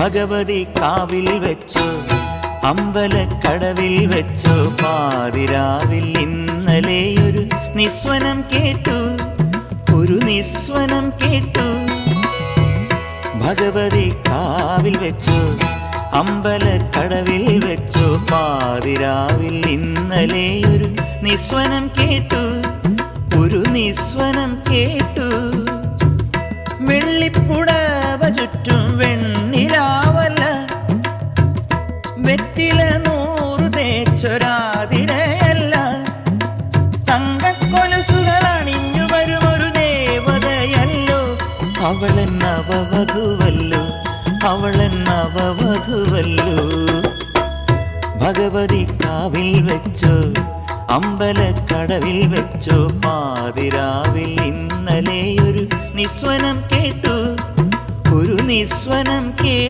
ഭഗവതി കാവിൽ വെച്ചു അമ്പലക്കടവിൽ വെച്ചു പാതിരാവിൽ ഇന്നലെയൊരു നിസ്വനം കേട്ടു, ഒരു നിസ്വനം കേട്ടു. ഭഗവതി കാവിൽ വെച്ചു അമ്പലക്കടവിൽ വെച്ചു പാതിരാവിൽ ഇന്നലെയൊരു നിസ്വനം കേട്ടു, ഒരു നിസ്വനം കേട്ടു. വെള്ളിപ്പുടവ ചുറ്റും വെണ്ണിലാവല്ല, വെറ്റില 100 തേച്ചൊരാതിരയല്ല, തങ്കക്കൊലുസുകൾ അണിഞ്ഞു വരുമൊരു ദേവതയല്ലോ. അവളൻ നവവധുവല്ലോ, അവളൻ നവവധുവല്ലോ. ഭഗവതി കാവിൽ വെച്ചു അമ്പലക്കടവിൽ വെച്ചു പാതിരാവിൽ ഇന്നലെയൊരു നിസ്വനം കേട്ടു, ഒരു നിസ്വനം കേട്ടു.